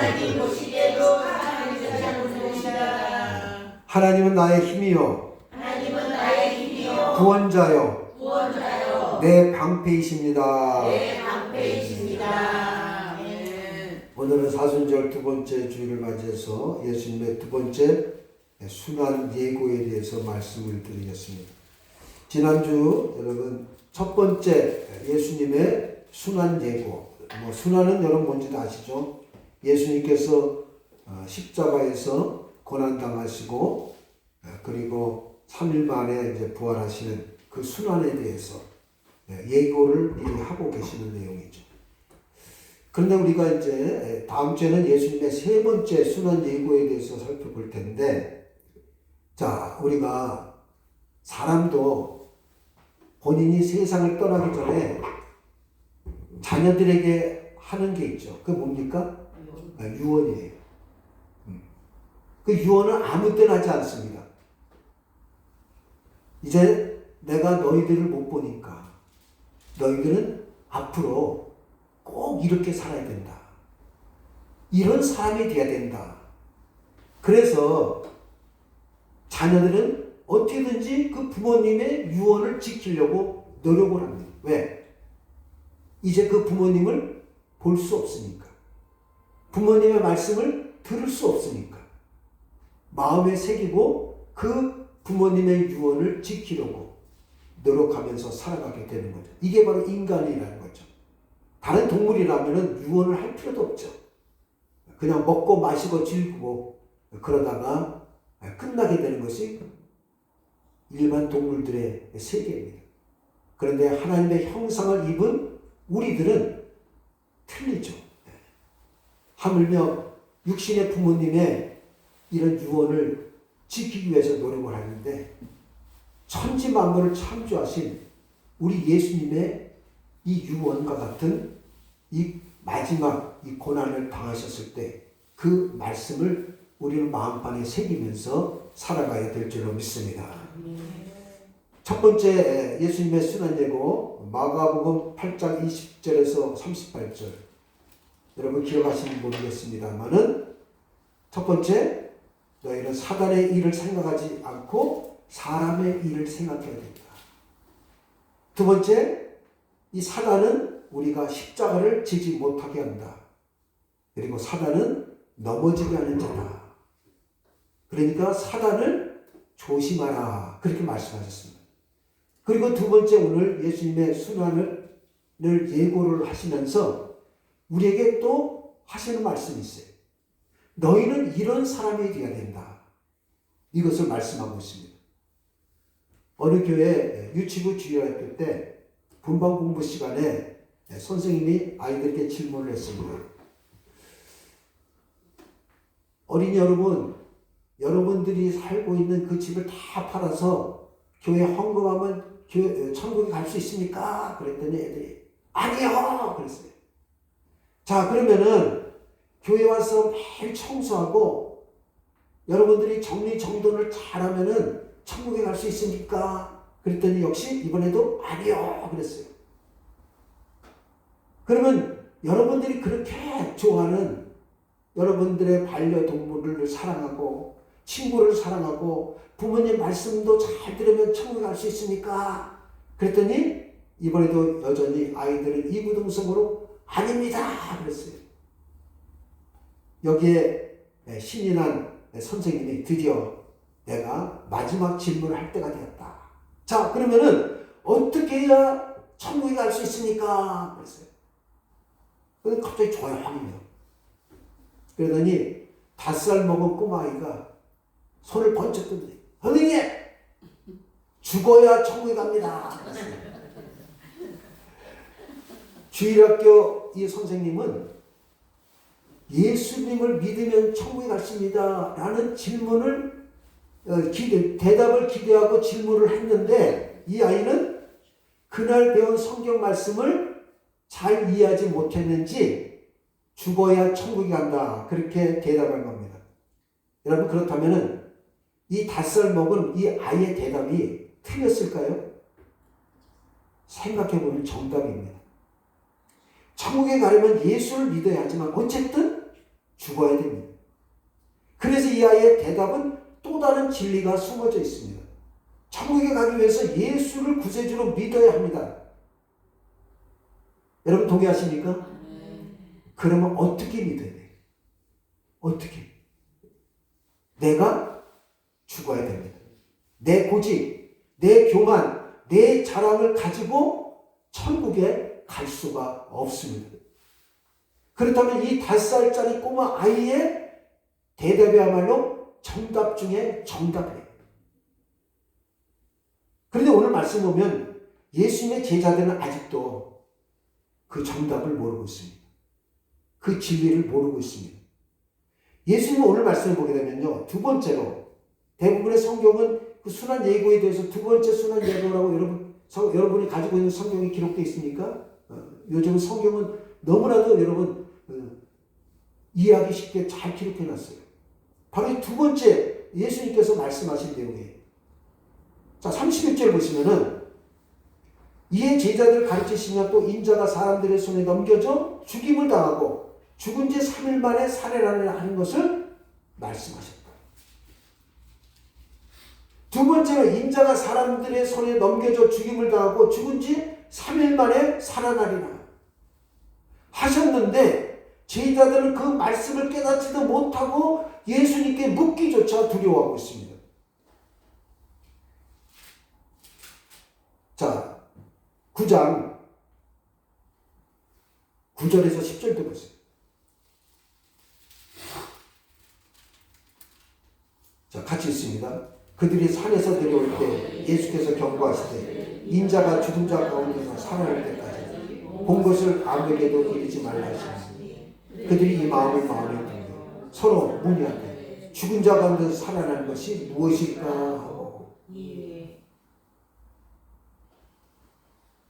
하나님 보시기에도 하나님이 잘 보십니다. 하나님은 나의 힘이요 하나님은 나의 힘이요 구원자요 구원자요 내 방패이십니다. 내 방패이십니다. 오늘은 사순절 두 번째 주일을 맞이해서 예수님의 두 번째 순환 예고에 대해서 말씀을 드리겠습니다. 지난주 여러분 첫 번째 예수님의 순환 예고, 순환은 여러분 뭔지도 아시죠? 예수님께서 십자가에서 고난당하시고 그리고 3일 만에 이제 부활하시는 그 순환에 대해서 예고를 미리 하고 계시는 내용이죠. 그런데 우리가 이제 다음 주에는 예수님의 세 번째 순환 예고에 대해서 살펴볼 텐데, 자, 우리가 사람도 본인이 세상을 떠나기 전에 자녀들에게 하는 게 있죠. 그게 뭡니까? 유언이에요. 그 유언은 아무 때나 하지 않습니다. 이제 내가 너희들을 못 보니까 너희들은 앞으로 꼭 이렇게 살아야 된다. 이런 사람이 돼야 된다. 그래서 자녀들은 어떻게든지 그 부모님의 유언을 지키려고 노력을 합니다. 왜? 이제 그 부모님을 볼 수 없으니까. 부모님의 말씀을 들을 수 없으니까. 마음에 새기고 그 부모님의 유언을 지키려고 노력하면서 살아가게 되는 거죠. 이게 바로 인간이라는 거죠. 다른 동물이라면 유언을 할 필요도 없죠. 그냥 먹고 마시고 즐기고 그러다가 끝나게 되는 것이 일반 동물들의 세계입니다. 그런데 하나님의 형상을 입은 우리들은 틀리죠. 하물며 육신의 부모님의 이런 유언을 지키기 위해서 노력을 하는데 천지만물을 창조하신 우리 예수님의 이 유언과 같은 이 마지막 이 고난을 당하셨을 때 그 말씀을 우리는 마음판에 새기면서 살아가야 될 줄로 믿습니다. 첫 번째 예수님의 순환 예고 마가복음 8장 20절에서 38절 여러분 기억하시는지 모르겠습니다만은 첫 번째 너희는 사단의 일을 생각하지 않고 사람의 일을 생각해야 된다. 두 번째 이 사단은 우리가 십자가를 지지 못하게 한다. 그리고 사단은 넘어지게 하는 자다. 그러니까 사단을 조심하라. 그렇게 말씀하셨습니다. 그리고 두 번째 오늘 예수님의 순환을 예고를 하시면서 우리에게 또 하시는 말씀이 있어요. 너희는 이런 사람이 되어야 된다. 이것을 말씀하고 있습니다. 어느 교회 유치부 주일학교 때 분반 공부 시간에 선생님이 아이들에게 질문을 했습니다. 어린이 여러분, 여러분들이 살고 있는 그 집을 다 팔아서 교회 헌금하면 천국에 갈 수 있습니까? 그랬더니 애들이 아니요! 그랬어요. 자, 그러면은 교회 와서 매일 청소하고 여러분들이 정리정돈을 잘하면은 천국에 갈 수 있습니까? 그랬더니 역시 이번에도 아니요! 그랬어요. 그러면 여러분들이 그렇게 좋아하는 여러분들의 반려동물을 사랑하고 친구를 사랑하고 부모님 말씀도 잘 들으면 천국에 갈 수 있습니까? 그랬더니 이번에도 여전히 아이들은 이구동성으로 아닙니다. 그랬어요. 여기에 신이 난 선생님이 드디어 내가 마지막 질문을 할 때가 되었다. 자, 그러면은 어떻게 해야 천국에 갈 수 있습니까? 그랬어요. 근데 갑자기 조용해요. 그러더니 5살 먹은 꼬마아이가 손을 번쩍 든대. 선생님! 죽어야 천국에 갑니다. 주일학교 이 선생님은 예수님을 믿으면 천국에 갔습니다. 라는 질문을, 대답을 기대하고 질문을 했는데 이 아이는 그날 배운 성경 말씀을 잘 이해하지 못했는지 죽어야 천국에 간다. 그렇게 대답한 겁니다. 여러분 그렇다면 이 5살 먹은 이 아이의 대답이 틀렸을까요? 생각해보면 정답입니다. 천국에 가려면 예수를 믿어야 하지만 어쨌든 죽어야 됩니다. 그래서 이 아이의 대답은 또 다른 진리가 숨어져 있습니다. 천국에 가기 위해서 예수를 구세주로 믿어야 합니다. 여러분 동의하십니까? 그러면 어떻게 믿어야 돼요? 어떻게? 내가 죽어야 됩니다. 내 고집, 내 교만, 내 자랑을 가지고 천국에 갈 수가 없습니다. 그렇다면 이 5살짜리 꼬마 아이의 대답이야말로 정답 중에 정답이에요. 그런데 오늘 말씀 보면 예수님의 제자들은 아직도 그 정답을 모르고 있습니다. 그 진리를 모르고 있습니다. 예수님은 오늘 말씀을 보게 되면요. 두 번째로 대부분의 성경은 그 순환 예고에 대해서 두 번째 순환 예고라고 여러분이 가지고 있는 성경이 기록되어 있습니까? 요즘 성경은 너무나도 여러분 이해하기 쉽게 잘 기록해 놨어요. 바로 이 두 번째 예수님께서 말씀하신 내용이에요. 자, 31절 보시면은 이에 제자들 가르치시며 또 인자가 사람들의 손에 넘겨져 죽임을 당하고 죽은 지 3일 만에 살해라는 하는 것을 말씀하셨다. 두 번째로 인자가 사람들의 손에 넘겨져 죽임을 당하고 죽은 지 3일 만에 살아나리라 하셨는데 제자들은 그 말씀을 깨닫지도 못하고 예수님께 묻기조차 두려워하고 있습니다. 자, 9장 9절에서 10절도 보세요. 자, 같이 있습니다. 그들이 산에서 내려올 때 예수께서 경고하시되 인자가 죽은 자 가운데서 살아날 때까지 본 것을 아무에게도 이르지 말라 하시니 그들이 이 마음에 들며 서로 문의하되 죽은 자 가운데서 살아나는 것이 무엇일까 하고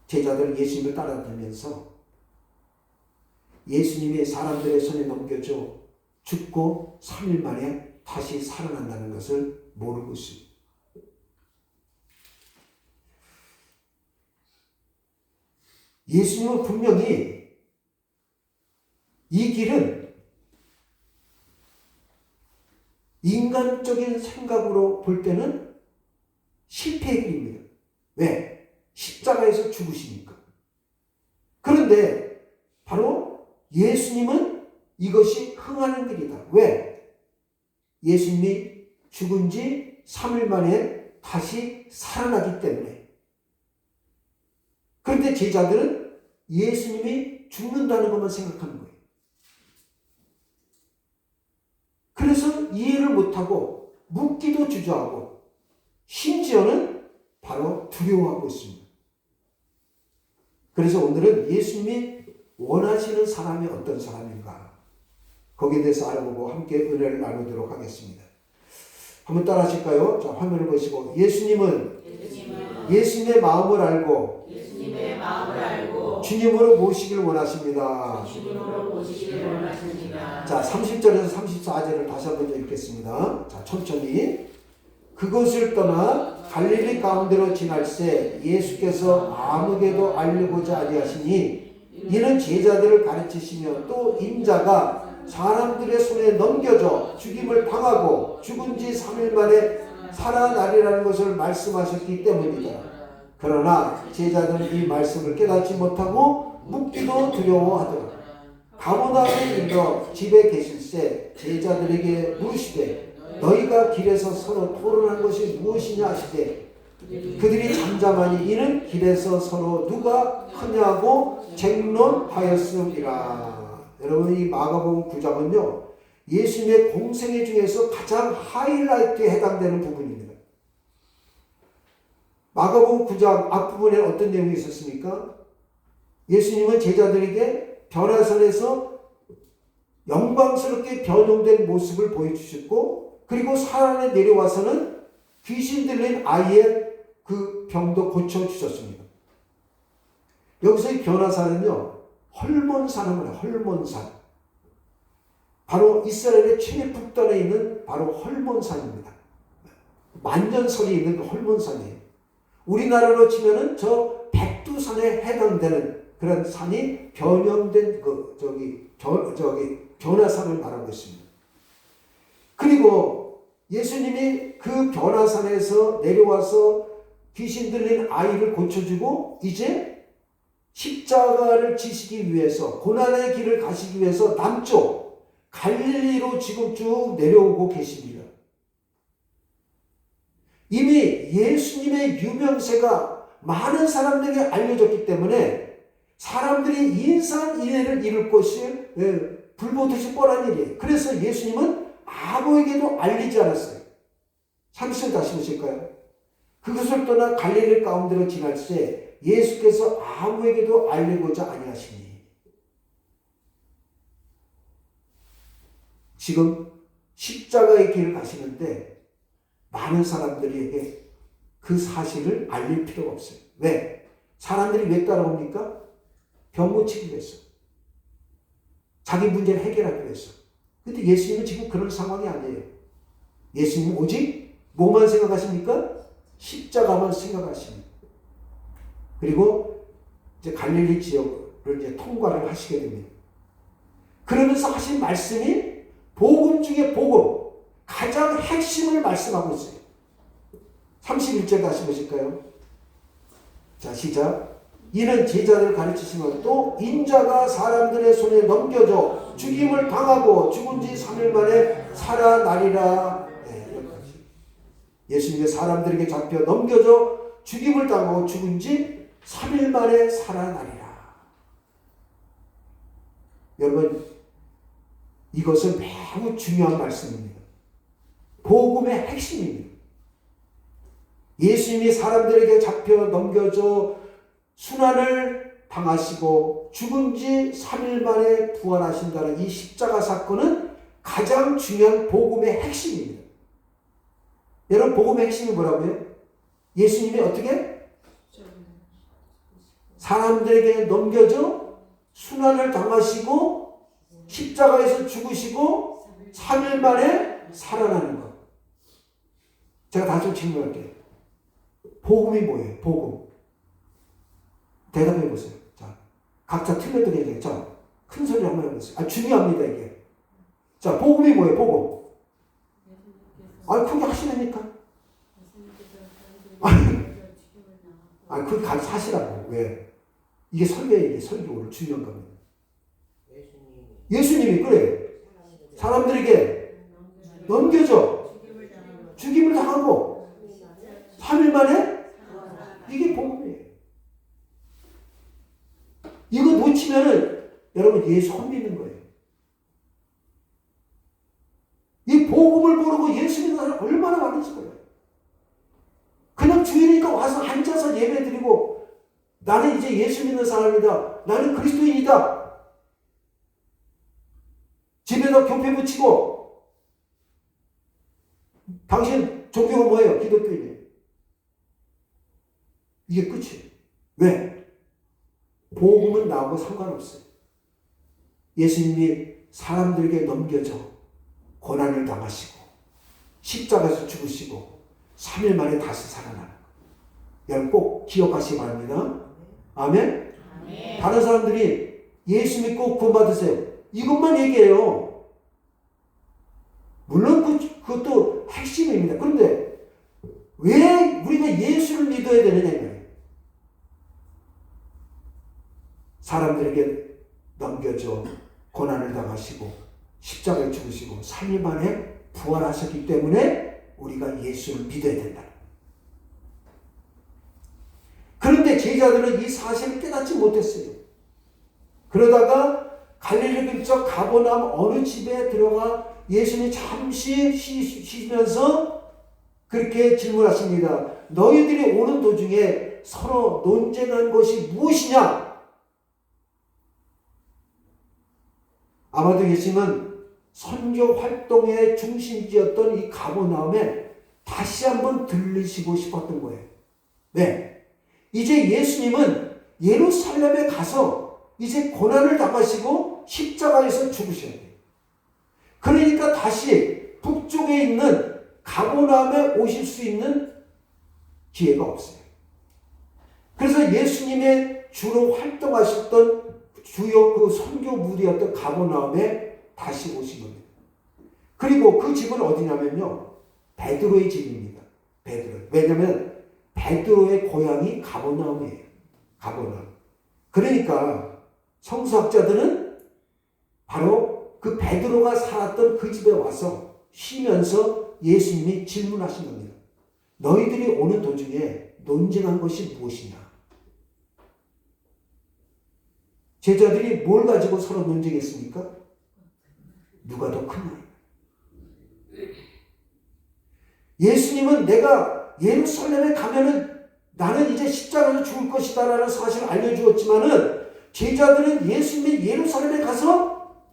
제자들은 예수님을 따라다니면서 예수님이 사람들의 손에 넘겨져 죽고 3일 만에 다시 살아난다는 것을 모르고 있습니다. 예수님은 분명히 이 길은 인간적인 생각으로 볼 때는 실패의 길입니다. 왜? 십자가에서 죽으시니까. 그런데 바로 예수님은 이것이 흥하는 길이다. 왜? 예수님이 죽은 지 3일 만에 다시 살아나기 때문에. 그런데 제자들은 예수님이 죽는다는 것만 생각하는 거예요. 그래서 이해를 못하고 묻기도 주저하고 심지어는 바로 두려워하고 있습니다. 그래서 오늘은 예수님이 원하시는 사람이 어떤 사람인가 거기에 대해서 알아보고 함께 은혜를 나누도록 하겠습니다. 한번 따라 하실까요? 자, 화면을 보시고 예수님은 예수님의 마음을 알고 주님으로 모시기를 원하십니다. 자, 30절에서 34절을 다시 한번 읽겠습니다. 자, 천천히. 그곳을 떠나 갈릴리 가운데로 지날새 예수께서 아무에게도 알리고자 아니하시니 이는 제자들을 가르치시며 또 인자가 사람들의 손에 넘겨져 죽임을 당하고 죽은 지 3일 만에 살아나리라는 것을 말씀하셨기 때문이다. 그러나 제자들은 이 말씀을 깨닫지 못하고 묻기도 두려워하더라. 가버나움에 이르러 집에 계실새 제자들에게 물으시되 너희가 길에서 서로 토론한 것이 무엇이냐 하시되 그들이 잠잠하니 이는 길에서 서로 누가 크냐고 쟁론하였음이라. 여러분, 이 마가복음 9장은요 예수님의 공생애 중에서 가장 하이라이트에 해당되는 부분입니다. 마가복음 9장 앞부분에 어떤 내용이 있었습니까? 예수님은 제자들에게 변화산에서 영광스럽게 변형된 모습을 보여주셨고 그리고 산에 내려와서는 귀신 들린 아이의 그 병도 고쳐주셨습니다. 여기서 이 변화산은요 헐몬산입니다. 헐몬산. 바로 이스라엘의 최북단에 있는 바로 헐몬산입니다. 만년설이 있는 헐몬산이에요. 우리나라로 치면은 저 백두산에 해당되는 그런 산이 변형된 변화산을 말하고 있습니다. 그리고 예수님이 그 변화산에서 내려와서 귀신 들린 아이를 고쳐주고 이제 십자가를 지시기 위해서 고난의 길을 가시기 위해서 남쪽 갈릴리로 지금 쭉 내려오고 계십니다. 이미 예수님의 유명세가 많은 사람들에게 알려졌기 때문에 사람들이 인산인해를 이룰 것이 불보듯이 뻔한 일이에요. 그래서 예수님은 아무에게도 알리지 않았어요. 30절 다시 보실까요? 그것을 떠나 갈릴리 가운데로 지날 때 예수께서 아무에게도 알리고자 아니하시니. 지금 십자가의 길을 가시는데 많은 사람들에게 그 사실을 알릴 필요가 없어요. 왜? 사람들이 왜 따라옵니까? 병 고치기 위해서. 자기 문제를 해결하기 위해서. 근데 예수님은 지금 그런 상황이 아니에요. 예수님은 오직 뭐만 생각하십니까? 십자가만 생각하십니다. 그리고 이제 갈릴리 지역을 이제 통과를 하시게 됩니다. 그러면서 하신 말씀이 복음 중에 복음, 가장 핵심을 말씀하고 있어요. 31절 다시 보실까요? 자, 시작. 이는 제자들을 가르치시며 또 인자가 사람들의 손에 넘겨져 죽임을 당하고 죽은 지 3일 만에 살아나리라. 네, 여기까지. 예수님의 사람들에게 잡혀 넘겨져 죽임을 당하고 죽은 지 3일 만에 살아나리라. 여러분, 이것은 매우 중요한 말씀입니다. 복음의 핵심입니다. 예수님이 사람들에게 잡혀 넘겨져 순환을 당하시고 죽은 지 3일 만에 부활하신다는 이 십자가 사건은 가장 중요한 복음의 핵심입니다. 여러분, 복음의 핵심이 뭐라고요? 예수님이 어떻게? 사람들에게 넘겨져 순환을 당하시고 십자가에서 죽으시고 3일 만에 살아나는 것. 제가 다시 질문할게요. 복음이 뭐예요? 복음. 대답해 보세요. 자, 각자 틀려도 괜찮아요. 자, 큰 소리 한번 해보세요. 중요합니다, 이게. 자, 복음이 뭐예요? 복음. 크게 하시라니까. 그게 사실하고. 왜? 이게 설교예요, 설교. 오늘 중요한 겁니다. 예수님이 그래. 사람들에게 넘겨져 죽임을 당하고 3일 만에 이게 복음이에요. 이거 놓치면은 여러분 예수 안 믿는 거예요. 이 복음을 모르고 예수 믿는 사람 얼마나 많은지 몰라요. 그냥 주일이니까 와서 앉아서 예배 드리고 나는 이제 예수 믿는 사람이다. 나는 그리스도인이다. 집에다 교패 붙이고 당신 종교가 뭐예요? 기독교인이에요. 이게 끝이에요. 왜? 복음은 나하고 상관없어요. 예수님이 사람들에게 넘겨져 고난을 당하시고 십자가에서 죽으시고 3일 만에 다시 살아나는 거. 여러분 꼭 기억하시기 바랍니다. 아멘? 아멘. 다른 사람들이 예수 믿고 구원받으세요. 이것만 얘기해요. 물론 그것도 핵심입니다. 그런데 왜 우리가 예수를 믿어야 되느냐? 사람들에게 넘겨져 고난을 당하시고 십자가에 죽으시고 3일 만에 부활하셨기 때문에 우리가 예수를 믿어야 된다. 그런데 제자들은 이 사실을 깨닫지 못했어요. 그러다가 갈릴리 근처 가버나움 어느 집에 들어가 예수님이 잠시 쉬시면서 그렇게 질문하십니다. 너희들이 오는 도중에 서로 논쟁한 것이 무엇이냐? 아마도 예수님은 선교 활동의 중심지였던 이 가버나움에 다시 한번 들리시고 싶었던 거예요. 네. 이제 예수님은 예루살렘에 가서 이제 고난을 당하시고 십자가에서 죽으셔야 돼요. 그러니까 다시 북쪽에 있는 가버나움에 오실 수 있는 기회가 없어요. 그래서 예수님의 주로 활동하셨던 주요 그 선교 무리였던 가버나움에 다시 오신 겁니다. 그리고 그 집은 어디냐면요, 베드로의 집입니다. 베드로. 왜냐하면 베드로의 고향이 가버나움이에요. 가버나움. 그러니까 성서학자들은 바로 그 베드로가 살았던 그 집에 와서 쉬면서 예수님이 질문하신 겁니다. 너희들이 오는 도중에 논쟁한 것이 무엇이냐? 제자들이 뭘 가지고 서로 논쟁했습니까? 누가 더 크냐? 예수님은 내가 예루살렘에 가면은 나는 이제 십자가로 죽을 것이다 라는 사실을 알려주었지만은 제자들은 예수님이 예루살렘에 가서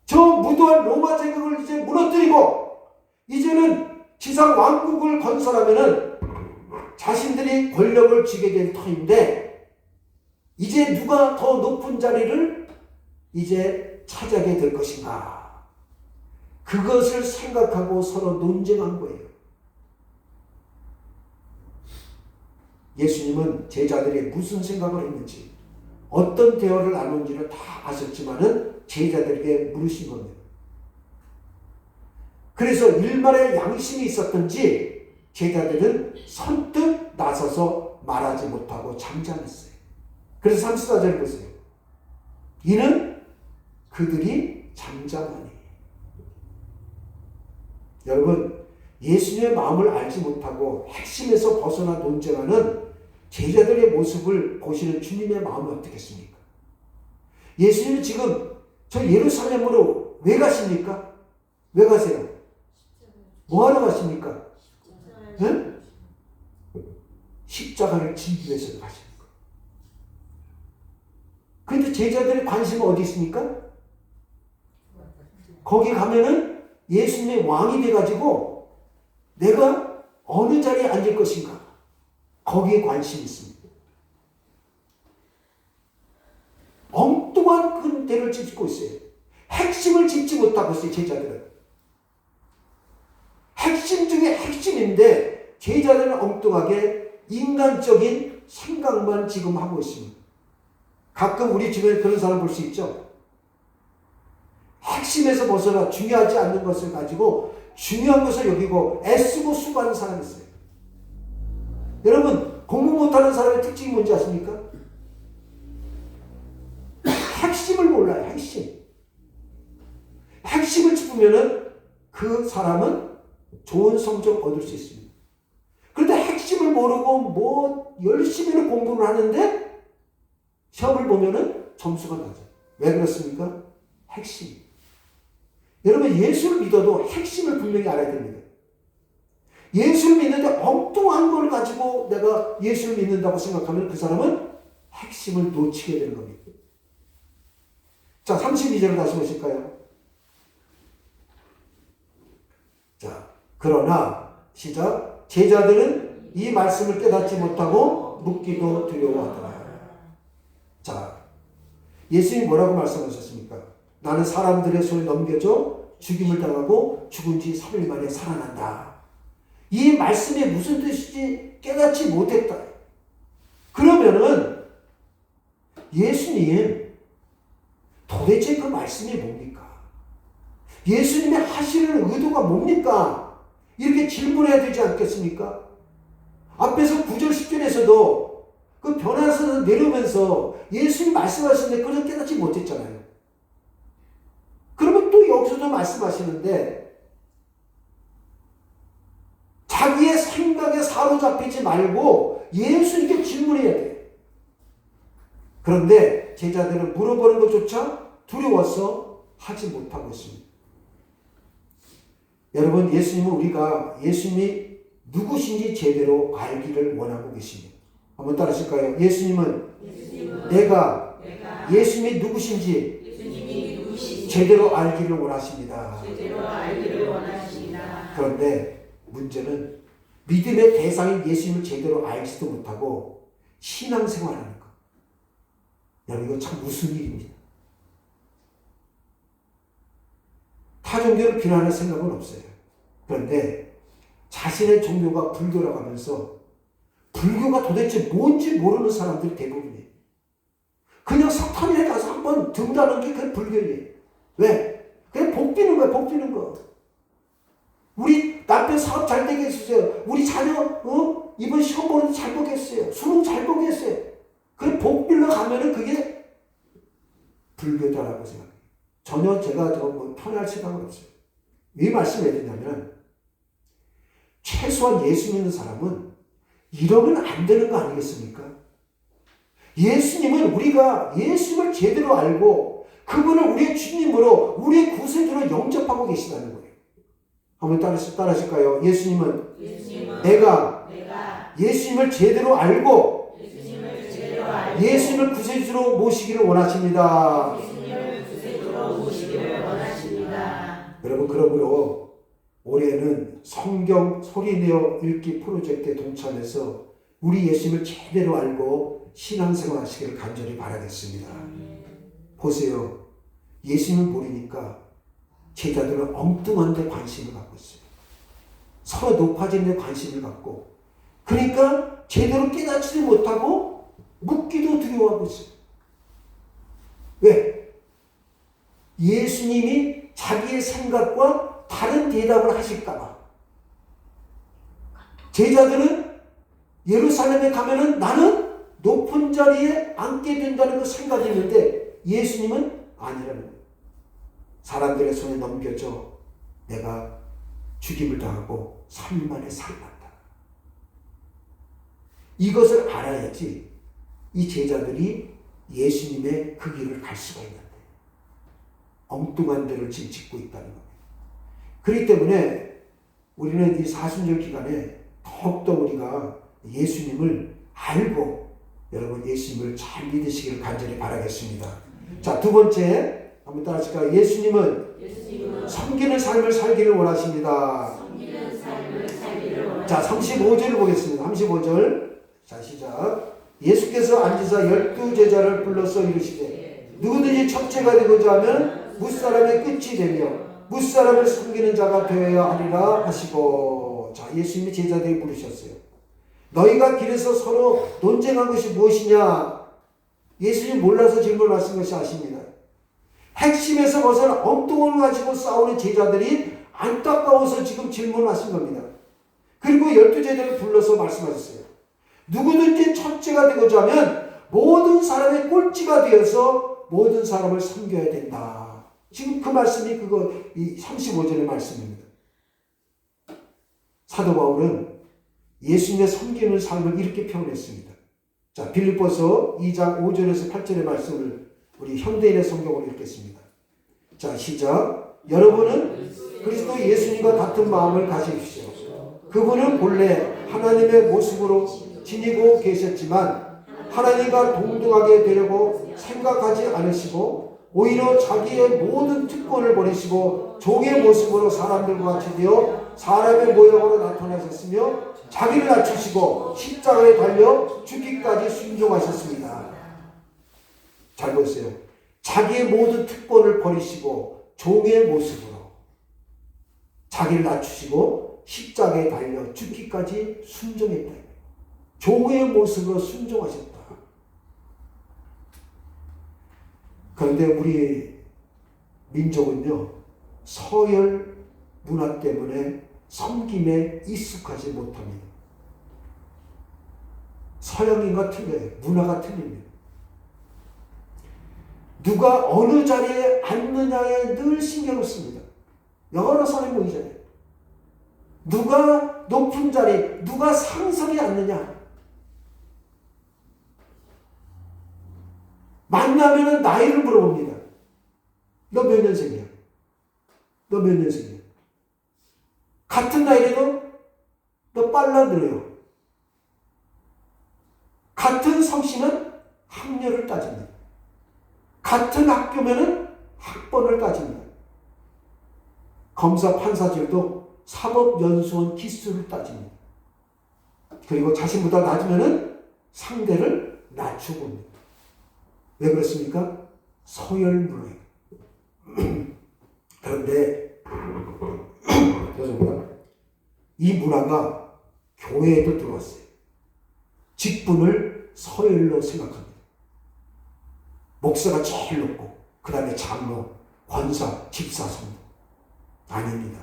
저 무도한 로마 제국을 이제 무너뜨리고 이제는 지상 왕국을 건설하면은 자신들이 권력을 쥐게 될 터인데 이제 누가 더 높은 자리를 이제 차지하게 될 것인가? 그것을 생각하고 서로 논쟁한 거예요. 예수님은 제자들이 무슨 생각을 했는지, 어떤 대화를 나눈지를 다 아셨지만은 제자들에게 물으신 겁니다. 그래서 일말의 양심이 있었던지 제자들은 선뜻 나서서 말하지 못하고 잠잠했어요. 그래서 34절 보세요. 이는 그들이 잠잠하니. 여러분, 예수님의 마음을 알지 못하고 핵심에서 벗어나 논쟁하는 제자들의 모습을 보시는 주님의 마음은 어떻겠습니까? 예수님은 지금 저 예루살렘으로 왜 가십니까? 왜 가세요? 뭐 하러 가십니까? 응? 십자가를 지기 위해서 가십니까? 그런데 제자들의 관심은 어디 있습니까? 거기 가면은 예수님의 왕이 돼가지고 내가 어느 자리에 앉을 것인가? 거기에 관심이 있습니다. 엉뚱한 근대를 짚고 있어요. 핵심을 짚지 못하고 있어요, 제자들은. 핵심 중에 핵심인데 제자들은 엉뚱하게 인간적인 생각만 지금 하고 있습니다. 가끔 우리 주변에 그런 사람 볼 수 있죠. 핵심에서 벗어나 중요하지 않는 것을 가지고 중요한 것을 여기고 애쓰고 수고하는 사람이 있어요. 여러분, 공부 못하는 사람의 특징이 뭔지 아십니까? 핵심을 몰라요. 핵심을 짚으면은 그 사람은 좋은 성적 얻을 수 있습니다. 그런데 핵심을 모르고 뭐 열심히 공부를 하는데 시험을 보면은 점수가 낮아요. 왜 그렇습니까? 핵심. 여러분, 예수를 믿어도 핵심을 분명히 알아야 됩니다. 예수를 믿는데 엉뚱한 걸 가지고 내가 예수를 믿는다고 생각하면 그 사람은 핵심을 놓치게 되는 겁니다. 자, 32절을 다시 보실까요? 자, 그러나 시작. 제자들은 이 말씀을 깨닫지 못하고 묻기도 두려워하더라. 자, 예수님이 뭐라고 말씀하셨습니까? 나는 사람들의 손에 넘겨져 죽임을 당하고 죽은 지 3일 만에 살아난다. 이 말씀이 무슨 뜻인지 깨닫지 못했다. 그러면은 예수님 도대체 그 말씀이 뭡니까? 예수님이 하시는 의도가 뭡니까? 이렇게 질문해야 되지 않겠습니까? 앞에서 9절 10절에서도 그 변화선에서 내려오면서 예수님 말씀하시는데 그걸 깨닫지 못했잖아요. 그러면 또 여기서도 말씀하시는데 자기의 생각에 사로잡히지 말고 예수님께 질문해야 돼. 그런데 제자들은 물어보는 것조차 두려워서 하지 못하고 있습니다. 여러분, 예수님은 우리가 예수님이 누구신지 제대로 알기를 원하고 계십니다. 한번 따라 하실까요? 예수님은 내가 예수님이 누구신지 제대로 알기를 원하십니다. 그런데 문제는 믿음의 대상인 예수님을 제대로 알지도 못하고 신앙생활하는 것. 여러분, 이거 참 무슨 일입니다. 타 종교를 비난할 생각은 없어요. 그런데 자신의 종교가 불교라고 하면서 불교가 도대체 뭔지 모르는 사람들이 대부분이에요. 그냥 석탄에 가서 한번 든다는 게 그게 불교예요. 왜? 그냥 복 비는 거야, 복 비는 거. 우리 남편 사업 잘 되게 해주세요. 우리 자녀, 이번 시험 보는데 잘 보겠어요. 수능 잘 보겠어요. 그게 복 빌러 가면은 그게 불교다라고 생각해요. 전혀 제가 뭐 편할 생각은 없어요. 왜 말씀해 드리냐면, 최소한 예수 믿는 사람은 이러면 안 되는 거 아니겠습니까? 예수님은 우리가 예수님을 제대로 알고 그분을 우리의 주님으로 우리의 구세주로 영접하고 계시다는 거예요. 한번 따라하실까요? 예수님은 내가 예수님을 제대로 알고 예수님을 구세주로 모시기를 원하십니다. 여러분, 그러므로 올해는 성경 소리내어 읽기 프로젝트에 동참해서 우리 예수님을 제대로 알고 신앙생활 하시기를 간절히 바라겠습니다. 보세요. 예수님을 모르니까 제자들은 엉뚱한 데 관심을 갖고 있어요. 서로 높아지는 데 관심을 갖고, 그러니까 제대로 깨닫지도 못하고 묻기도 두려워하고 있어요. 왜? 예수님이 자기의 생각과 다른 대답을 하실까봐. 제자들은 예루살렘에 가면은 나는 높은 자리에 앉게 된다는 그 생각이 있는데 예수님은 아니라는 거예요. 사람들의 손에 넘겨져 내가 죽임을 당하고 3일 만에 살아난다. 이것을 알아야지 이 제자들이 예수님의 그 길을 갈 수가 있는데 엉뚱한 데를 지금 짓고 있다는 겁니다. 그렇기 때문에 우리는 이 사순절 기간에 더욱더 우리가 예수님을 알고 여러분 예수님을 잘 믿으시기를 간절히 바라겠습니다. 자, 두 번째 한번 따라하실까요? 예수님은 섬기는 삶을 살기를 원하십니다. 자, 35절을 보겠습니다. 35절. 자, 시작. 예수께서 앉으사 12제자를 불러서 이르시되 누구든지 첫째가 되고자 하면 무사람의 끝이 되며 무사람을 섬기는 자가 되어야 하리라 하시고. 자, 예수님이 제자들이 부르셨어요. 너희가 길에서 서로 논쟁한 것이 무엇이냐? 예수님 몰라서 질문하신 것이 아십니다. 핵심에서 벗어나 엉뚱을 가지고 싸우는 제자들이 안타까워서 지금 질문하신 겁니다. 그리고 12제자를 불러서 말씀하셨어요. 누구든지 첫째가 되고자 하면 모든 사람의 꼴찌가 되어서 모든 사람을 섬겨야 된다. 지금 그 말씀이 이 35절의 말씀입니다. 사도 바울은 예수님의 섬기는 삶을 이렇게 표현했습니다. 자, 빌립보서 2장 5절에서 8절의 말씀을 우리 현대인의 성경으로 읽겠습니다. 자, 시작. 여러분은 그리스도 예수님과 같은 마음을 가지십시오. 그분은 본래 하나님의 모습으로 지니고 계셨지만 하나님과 동등하게 되려고 생각하지 않으시고 오히려 자기의 모든 특권을 버리시고 종의 모습으로 사람들과 같이 되어 사람의 모형으로 나타나셨으며 자기를 낮추시고 십자가에 달려 죽기까지 순종하셨습니다. 잘 보세요. 자기의 모든 특권을 버리시고 종의 모습으로 자기를 낮추시고 십자가에 달려 죽기까지 순종했다. 종의 모습으로 순종하셨다. 그런데 우리 민족은요, 서열 문화 때문에 섬김에 익숙하지 못합니다. 서양인과 틀려요. 문화가 틀립니다. 누가 어느 자리에 앉느냐에 늘 신경을 씁니다. 여러 사람이 모이잖아요. 누가 높은 자리, 누가 상석에 앉느냐. 만나면은 나이를 물어봅니다. 너 몇 년생이야? 너 몇 년생이야? 같은 나이라도 너 빨라 늘어요. 같은 성씨는 학년을 따집니다. 같은 학교면은 학번을 따집니다. 검사 판사들도 사법연수원 기수를 따집니다. 그리고 자신보다 낮으면은 상대를 낮추고 옵니다. 왜 그렇습니까? 서열 문화예요. 그런데 이 문화가 교회에도 들어왔어요. 직분을 서열로 생각합니다. 목사가 제일 높고 그 다음에 장로, 권사, 집사, 성도. 아닙니다.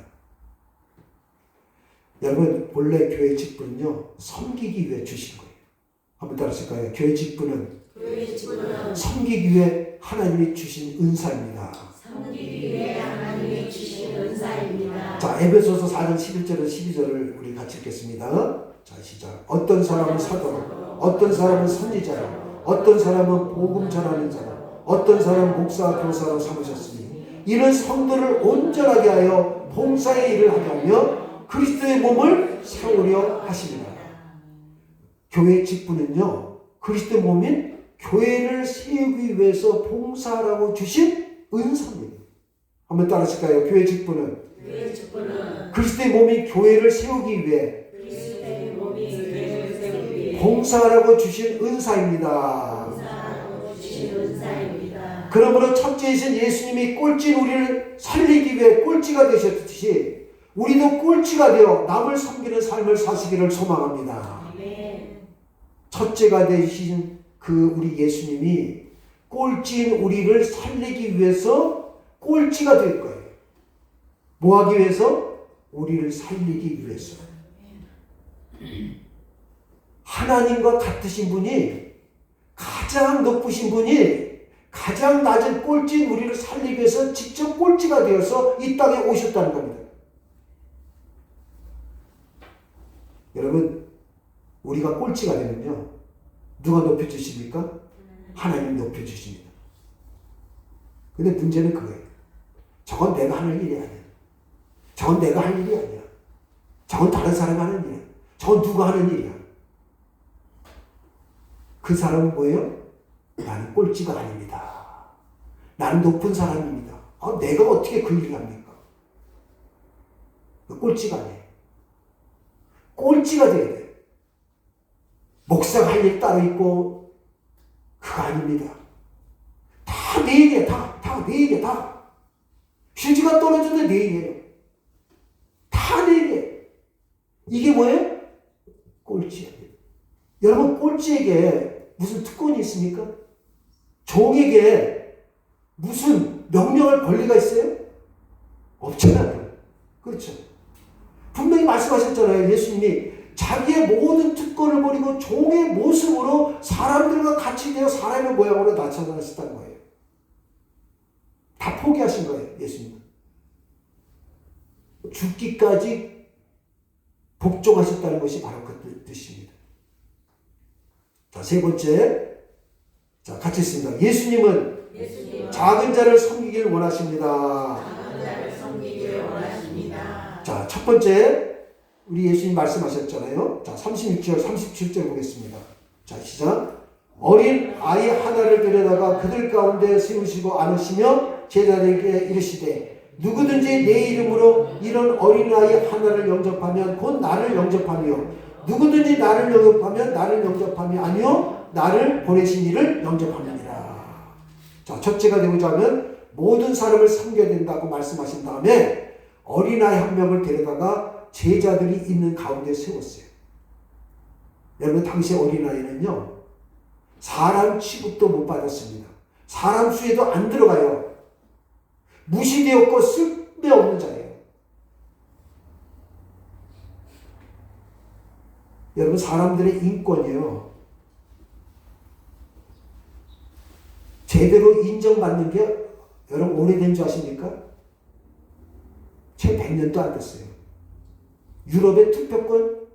여러분 본래 교회 직분은요 섬기기 위해 주신 거예요. 한번 따라하실까요? 교회 직분은 섬기기 위해 하나님이 주신 은사입니다. 섬기기 위해 하나님이 주신 은사입니다. 자, 에베소서 4장 11절과 12절을 우리 같이 읽겠습니다. 자, 시작. 어떤 사람은 사도로, 어떤 사람은 선지자로, 어떤 사람은 복음 전하는 자로, 어떤 사람은 목사, 교사로 삼으셨으니 이는 성도를 온전하게 하여 봉사의 일을 하게 하며 그리스도의 몸을 세우려 하십니다. 교회 직분은요 그리스도의 몸인 교회를 세우기 위해서 봉사하라고 주신 은사입니다. 한번 따라하실까요? 교회 직분은 그리스도의 몸인 교회를 세우기 위해 봉사하라고 주신 은사입니다. 그러므로 첫째이신 예수님이 꼴찌인 우리를 살리기 위해 꼴찌가 되셨듯이 우리도 꼴찌가 되어 남을 섬기는 삶을 사시기를 소망합니다. 첫째가 되신 그 우리 예수님이 꼴찌인 우리를 살리기 위해서 꼴찌가 될 거예요. 뭐 하기 위해서? 우리를 살리기 위해서. 하나님과 같으신 분이 가장 높으신 분이 가장 낮은 꼴찌인 우리를 살리기 위해서 직접 꼴찌가 되어서 이 땅에 오셨다는 겁니다. 여러분 우리가 꼴찌가 되면요 누가 높여주십니까? 하나님 높여주십니다. 근데 문제는 그거예요. 저건 내가 하는 일이 아니야. 저건 내가 할 일이 아니야. 저건 다른 사람이 하는 일이야. 저건 누가 하는 일이야. 그 사람은 뭐예요? 나는 꼴찌가 아닙니다. 나는 높은 사람입니다. 내가 어떻게 그 일을 합니까? 꼴찌가 아니에요. 꼴찌가 돼야 돼. 목사가 할 일 따로 있고 그거 아닙니다. 다 내 일이야. 다 내 일이야. 다. 휴지가 떨어져도 내 일이에요. 다 내 일이에요. 이게 뭐예요? 꼴찌야. 여러분 꼴찌에게 무슨 특권이 있습니까? 종에게 무슨 명령할 권리가 있어요? 없잖아요. 그렇죠. 분명히 말씀하셨잖아요. 예수님이 자기의 모든 특권을 버리고 종의 모습으로 사람들과 같이 되어 사람의 모양으로 나타나셨다는 거예요. 다 포기하신 거예요. 예수님은. 죽기까지 복종하셨다는 것이 바로 그 뜻입니다. 자, 세 번째. 자, 같이 있습니다. 예수님은 작은 자를 섬기길 원하십니다. 자, 첫 번째. 우리 예수님 말씀하셨잖아요. 자, 36절, 37절 보겠습니다. 자, 시작. 어린 아이 하나를 데려다가 그들 가운데 세우시고 안으시며 제자들에게 이르시되 누구든지 내 이름으로 이런 어린 아이 하나를 영접하면 곧 나를 영접하며 누구든지 나를 영접하면 나를 영접함이 아니요 나를 보내신 이를 영접합니다. 자, 첫째가 되고자 하면 모든 사람을 섬겨야 된다고 말씀하신 다음에 어린아이 한 명을 데려다가 제자들이 있는 가운데 세웠어요. 여러분 당시 어린아이는요 사람 취급도 못 받았습니다. 사람 수에도 안 들어가요. 무시되었고 쓸데없는 자예요. 여러분 사람들의 인권이요 제대로 인정받는 게 여러분 오래된 줄 아십니까? 채 100년도 안 됐어요. 유럽의 투표권,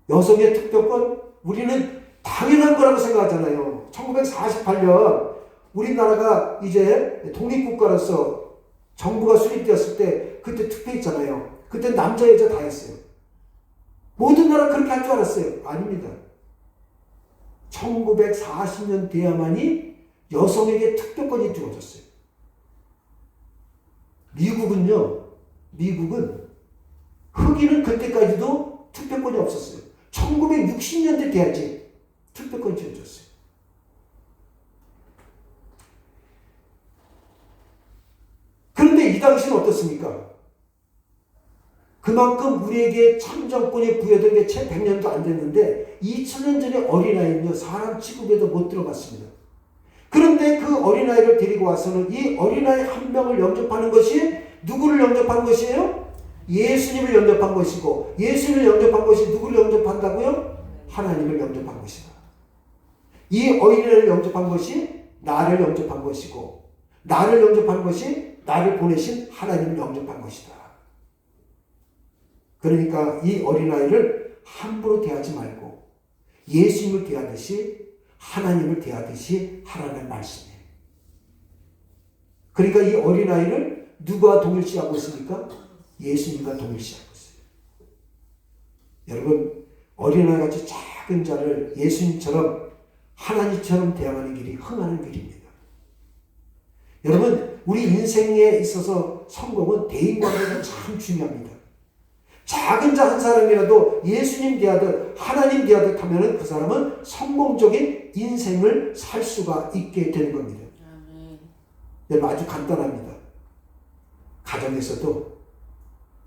여성의 투표권, 우리는 당연한 거라고 생각하잖아요. 1948년 우리나라가 이제 독립국가로서 정부가 수립되었을 때 그때 투표했잖아요. 그때 남자 여자 다 했어요. 모든 나라 그렇게 할 줄 알았어요. 아닙니다. 1940년 돼야만이 여성에게 투표권이 주어졌어요. 미국은 흑인은 그때까지도 투표권이 없었어요. 1960년대 돼야지 투표권이 주어졌어요. 그런데 이 당시는 어떻습니까? 그만큼 우리에게 참정권이 부여된 게 채 100년도 안 됐는데 2000년 전에 어린아이는요 사람 취급에도 못 들어갔습니다. 그런데 그 어린아이를 데리고 와서는 이 어린아이 한 명을 영접하는 것이 누구를 영접한 것이에요? 예수님을 영접한 것이고, 예수님을 영접한 것이 누구를 영접한다고요? 하나님을 영접한 것이다. 이 어린아이를 영접한 것이 나를 영접한 것이고, 나를 영접한 것이 나를 보내신 하나님을 영접한 것이다. 그러니까 이 어린아이를 함부로 대하지 말고 예수님을 대하듯이 하나님을 대하듯이 하라는 말씀이에요. 그러니까 이 어린아이를 누가 동일시하고 있습니까? 예수님과 동일시하고 있어요. 여러분, 어린아이같이 작은 자를 예수님처럼 하나님처럼 대하는 길이 흥하는 길입니다. 여러분, 우리 인생에 있어서 성공은 대인관계가 참 중요합니다. 작은 자 한 사람이라도 예수님 대하듯 하나님 대하듯 하면 그 사람은 성공적인 인생을 살 수가 있게 되는 겁니다. 여러분, 아주 간단합니다. 가정에서도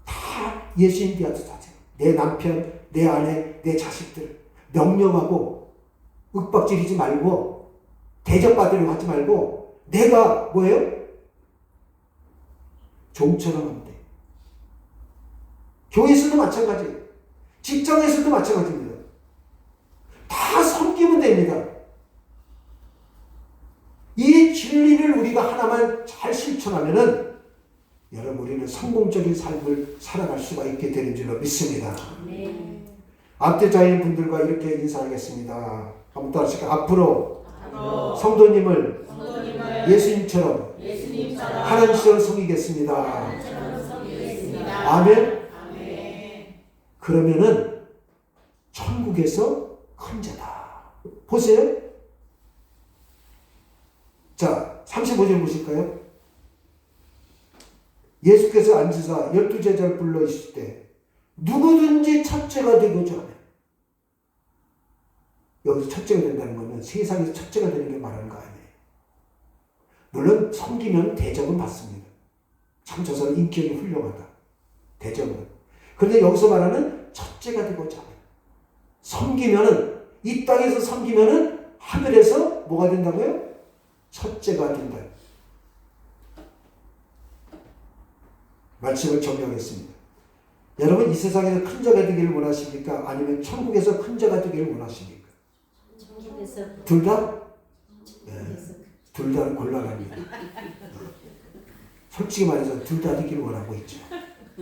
다 예수님 대하듯 하세요. 내 남편, 내 아내, 내 자식들 명령하고 윽박지르지 말고 대접받으려고 하지 말고 내가 뭐예요? 종처럼 하면 돼요. 교회에서도 마찬가지예요. 직장에서도 마찬가지입니다. 다 섬기면 됩니다. 이 진리를 우리가 하나만 잘 실천하면은 여러분 우리는 성공적인 삶을 살아갈 수가 있게 되는 줄로 믿습니다. 네. 앞에 자인 분들과 이렇게 인사하겠습니다. 한번 따라하실까요? 앞으로 성도님을 예수님처럼 하나님처럼 섬기겠습니다. 아멘. 그러면은 천국에서 큰 자다. 보세요. 자, 35절 보실까요? 예수께서 앉으사 12제자를 불러 있을 때 누구든지 첫째가 되고자 하면, 여기서 첫째가 된다는 거는 세상에서 첫째가 되는 게 말하는 거 아니에요. 물론 섬기면 대접은 받습니다. 참 저 사람 인격이 훌륭하다. 대접은. 그런데 여기서 말하는 첫째가 되고자 하면, 섬기면은, 이 땅에서 섬기면은 하늘에서 뭐가 된다고요? 첫째가 된다. 말씀을 정리하겠습니다. 여러분, 이 세상에서 큰 자가 되기를 원하십니까? 아니면 천국에서 큰 자가 되기를 원하십니까? 천국에서. 둘 다? 네. 둘 다는 곤란합니다. 솔직히 말해서 둘 다 되기를 원하고 있죠.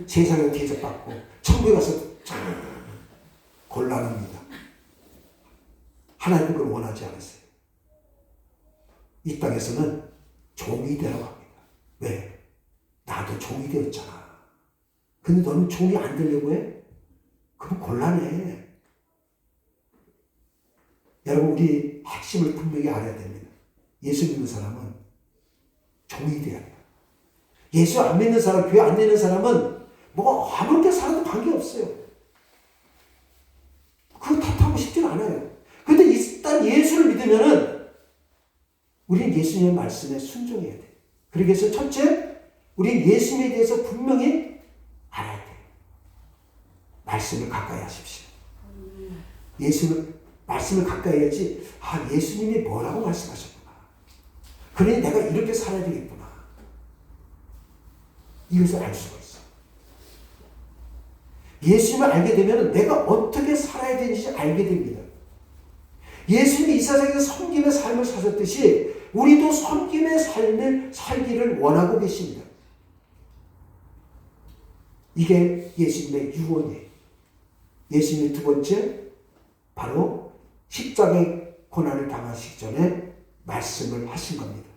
세상에 대접받고 천국에 가서 참 곤란합니다. 하나님은 그걸 원하지 않았어요. 이 땅에서는 종이 되라고 합니다. 왜? 나도 종이 되었잖아. 근데 너는 종이 안 되려고 해? 그럼 곤란해. 여러분, 우리 핵심을 분명히 알아야 됩니다. 예수 믿는 사람은 종이 돼야 돼요. 예수 안 믿는 사람, 교회 안 되는 사람은 뭐 아무렇게 살아도 관계없어요. 그거 탓하고 싶지는 않아요. 근데 일단 예수를 믿으면은 우리는 예수님의 말씀에 순종해야 돼요. 그래서 첫째, 우리는 예수님에 대해서 분명히 알아야 돼요. 말씀을 가까이 하십시오. 말씀을 가까이 해야지, 아, 예수님이 뭐라고 말씀하셨구나. 그러니 내가 이렇게 살아야 되겠구나. 이것을 알 수가 있어. 예수님을 알게 되면 내가 어떻게 살아야 되는지 알게 됩니다. 예수님이 이 세상에서 섬김의 삶을 사셨듯이 우리도 섬김의 삶을 살기를 원하고 계십니다. 이게 예수님의 유언이에요. 예수님의 두 번째, 바로 십자가의 고난을 당하시기 전에 말씀을 하신 겁니다.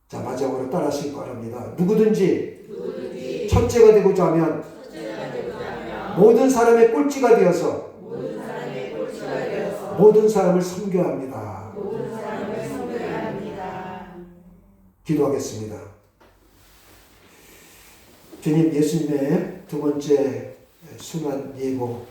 자, 마지막으로 따라하실 거랍니다. 누구든지 첫째가 되고자 하면 모든 사람의 꼴찌가 되어서 모든 사람을 섬겨야 합니다. 기도하겠습니다. 주님, 예수님의 두 번째 순환 예고